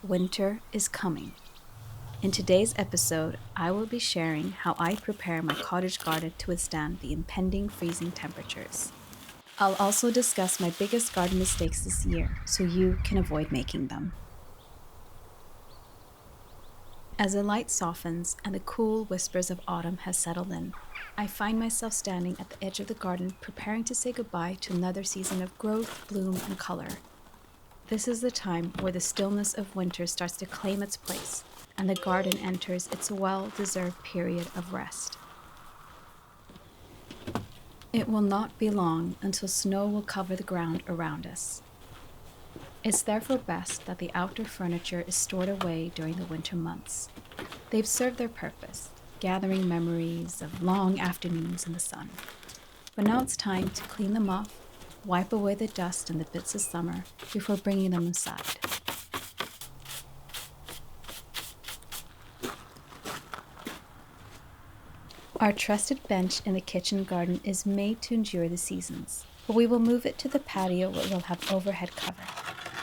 Winter is coming. In today's episode, I will be sharing how I prepare my cottage garden to withstand the impending freezing temperatures. I'll also discuss my biggest garden mistakes this year so you can avoid making them. As the light softens and the cool whispers of autumn has settled in, I find myself standing at the edge of the garden preparing to say goodbye to another season of growth, bloom, and color. This is the time where the stillness of winter starts to claim its place and the garden enters its well-deserved period of rest. It will not be long until snow will cover the ground around us. It's therefore best that the outdoor furniture is stored away during the winter months. They've served their purpose, gathering memories of long afternoons in the sun. But now it's time to clean them off, wipe away the dust and the bits of summer before bringing them inside. Our trusted bench in the kitchen garden is made to endure the seasons, but we will move it to the patio where we'll have overhead cover.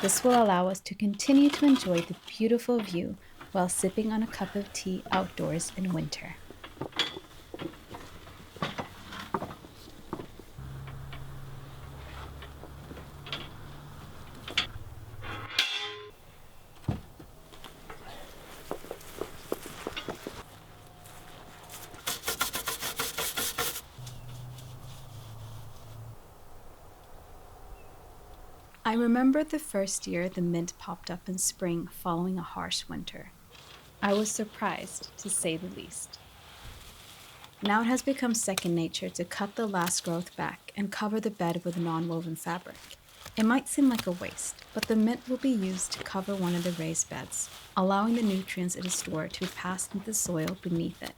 This will allow us to continue to enjoy the beautiful view while sipping on a cup of tea outdoors in winter. I remember the first year the mint popped up in spring following a harsh winter. I was surprised, to say the least. Now it has become second nature to cut the last growth back and cover the bed with non-woven fabric. It might seem like a waste, but the mint will be used to cover one of the raised beds, allowing the nutrients it is stored to be passed into the soil beneath it.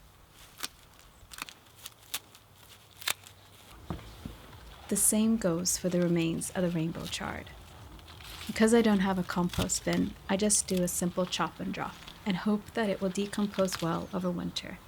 The same goes for the remains of the rainbow chard. Because I don't have a compost bin, I just do a simple chop and drop and hope that it will decompose well over winter.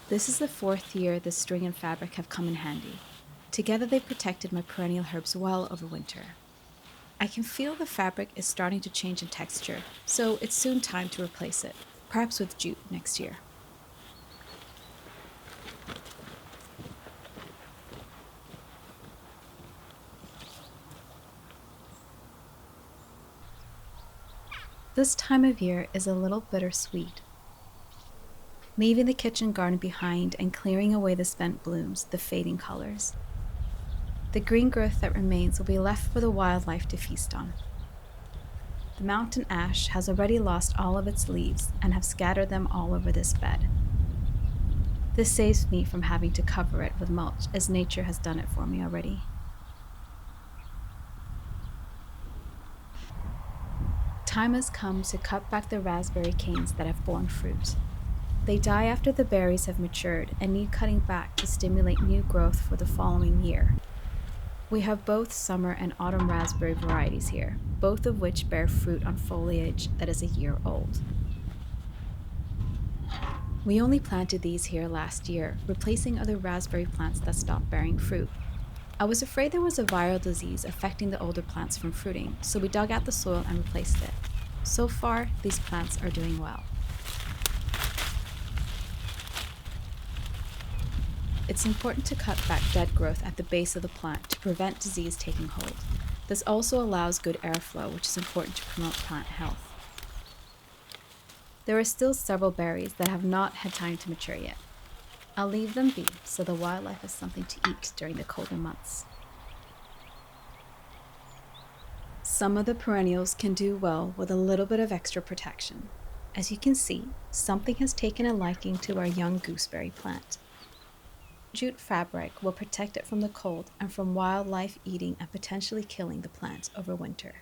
This is the fourth year the string and fabric have come in handy. Together they protected my perennial herbs well over winter. I can feel the fabric is starting to change in texture, so it's soon time to replace it, perhaps with jute next year. This time of year is a little bittersweet. Leaving the kitchen garden behind and clearing away the spent blooms, the fading colors. The green growth that remains will be left for the wildlife to feast on. The mountain ash has already lost all of its leaves and have scattered them all over this bed. This saves me from having to cover it with mulch, as nature has done it for me already. Time has come to cut back the raspberry canes that have borne fruit. They die after the berries have matured and need cutting back to stimulate new growth for the following year. We have both summer and autumn raspberry varieties here, both of which bear fruit on foliage that is a year old. We only planted these here last year, replacing other raspberry plants that stopped bearing fruit. I was afraid there was a viral disease affecting the older plants from fruiting, so we dug out the soil and replaced it. So far, these plants are doing well. It's important to cut back dead growth at the base of the plant to prevent disease taking hold. This also allows good airflow, which is important to promote plant health. There are still several berries that have not had time to mature yet. I'll leave them be so the wildlife has something to eat during the colder months. Some of the perennials can do well with a little bit of extra protection. As you can see, something has taken a liking to our young gooseberry plant. Jute fabric will protect it from the cold and from wildlife eating and potentially killing the plant over winter.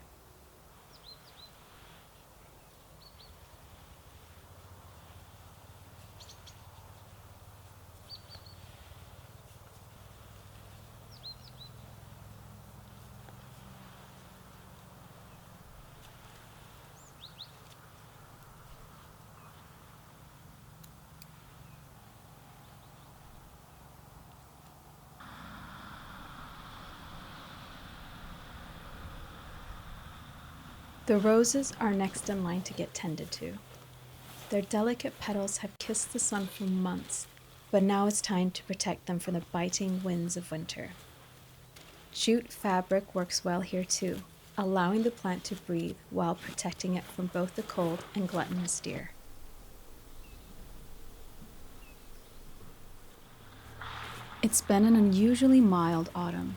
The roses are next in line to get tended to. Their delicate petals have kissed the sun for months, but now it's time to protect them from the biting winds of winter. Jute fabric works well here too, allowing the plant to breathe while protecting it from both the cold and gluttonous deer. It's been an unusually mild autumn.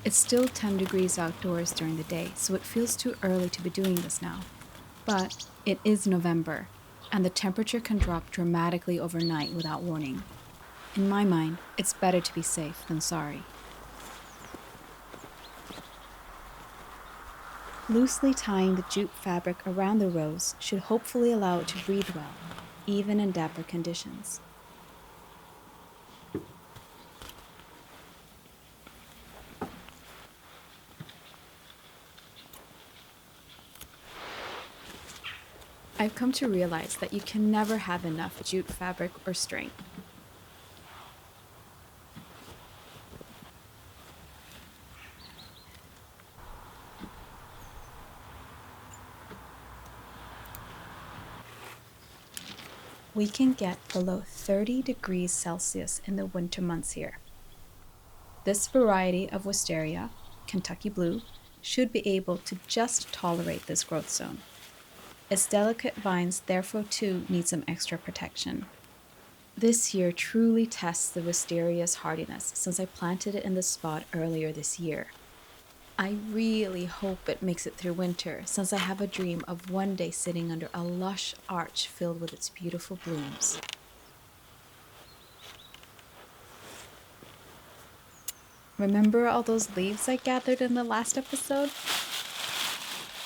It's still 10 degrees outdoors during the day, so it feels too early to be doing this now. But it is November, and the temperature can drop dramatically overnight without warning. In my mind, it's better to be safe than sorry. Loosely tying the jute fabric around the rose should hopefully allow it to breathe well, even in damper conditions. I've come to realize that you can never have enough jute fabric or string. We can get below 30 degrees Celsius in the winter months here. This variety of wisteria, Kentucky blue, should be able to just tolerate this growth zone. Its delicate vines therefore too need some extra protection. This year truly tests the wisteria's hardiness since I planted it in this spot earlier this year. I really hope it makes it through winter since I have a dream of one day sitting under a lush arch filled with its beautiful blooms. Remember all those leaves I gathered in the last episode?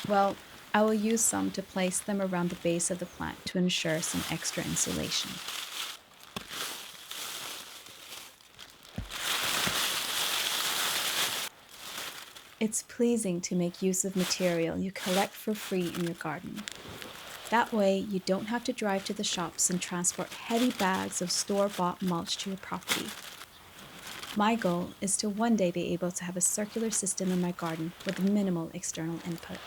Well, I will use some to place them around the base of the plant to ensure some extra insulation. It's pleasing to make use of material you collect for free in your garden. That way, you don't have to drive to the shops and transport heavy bags of store-bought mulch to your property. My goal is to one day be able to have a circular system in my garden with minimal external input.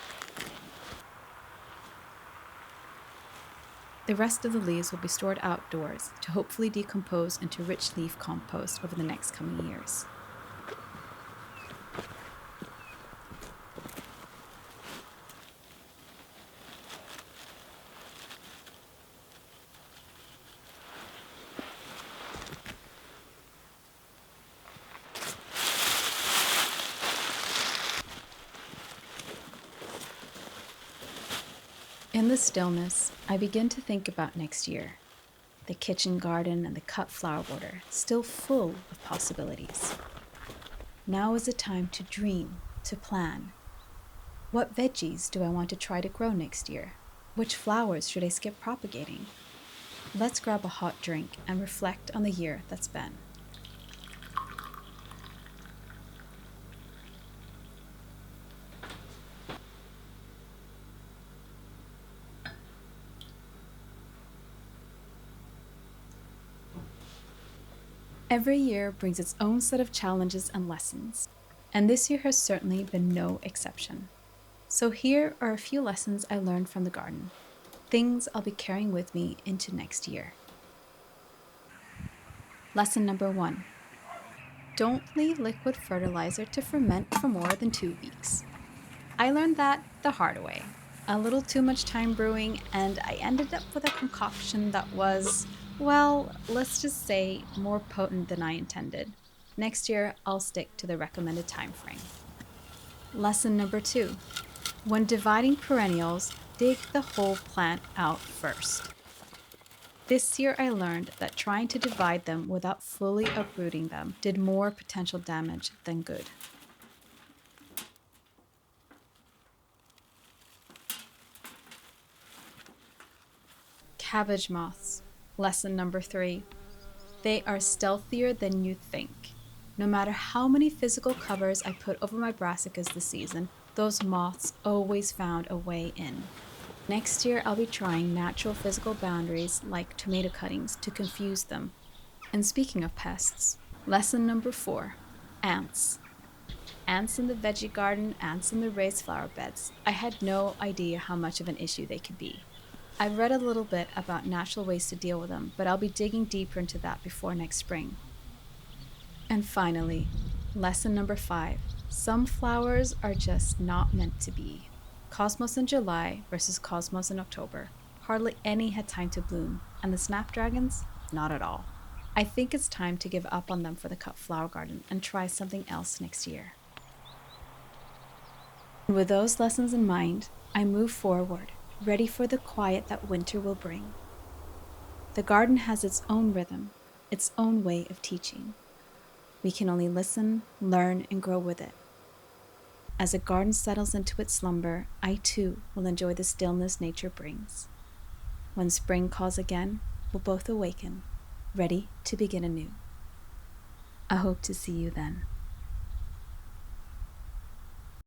The rest of the leaves will be stored outdoors to hopefully decompose into rich leaf compost over the next coming years. In the stillness, I begin to think about next year. The kitchen garden and the cut flower border, still full of possibilities. Now is the time to dream, to plan. What veggies do I want to try to grow next year? Which flowers should I skip propagating? Let's grab a hot drink and reflect on the year that's been. Every year brings its own set of challenges and lessons, and this year has certainly been no exception. So here are a few lessons I learned from the garden, things I'll be carrying with me into next year. Lesson number 1. Don't leave liquid fertilizer to ferment for more than 2 weeks. I learned that the hard way. A little too much time brewing, and I ended up with a concoction that was, well, let's just say more potent than I intended. Next year, I'll stick to the recommended time frame. Lesson number 2. When dividing perennials, dig the whole plant out first. This year I learned that trying to divide them without fully uprooting them did more potential damage than good. Cabbage moths. Lesson number 3. They are stealthier than you think. No matter how many physical covers I put over my brassicas this season, those moths always found a way in. Next year I'll be trying natural physical boundaries like tomato cuttings to confuse them. And speaking of pests, lesson number 4. Ants. Ants in the veggie garden, ants in the raised flower beds. I had no idea how much of an issue they could be. I've read a little bit about natural ways to deal with them, but I'll be digging deeper into that before next spring. And finally, lesson number 5. Some flowers are just not meant to be. Cosmos in July versus cosmos in October. Hardly any had time to bloom, and the snapdragons, not at all. I think it's time to give up on them for the cut flower garden and try something else next year. And with those lessons in mind, I move forward, ready for the quiet that winter will bring. The garden has its own rhythm, its own way of teaching. We can only listen, learn, and grow with it. As the garden settles into its slumber, I too will enjoy the stillness nature brings. When spring calls again, we'll both awaken, ready to begin anew. I hope to see you then.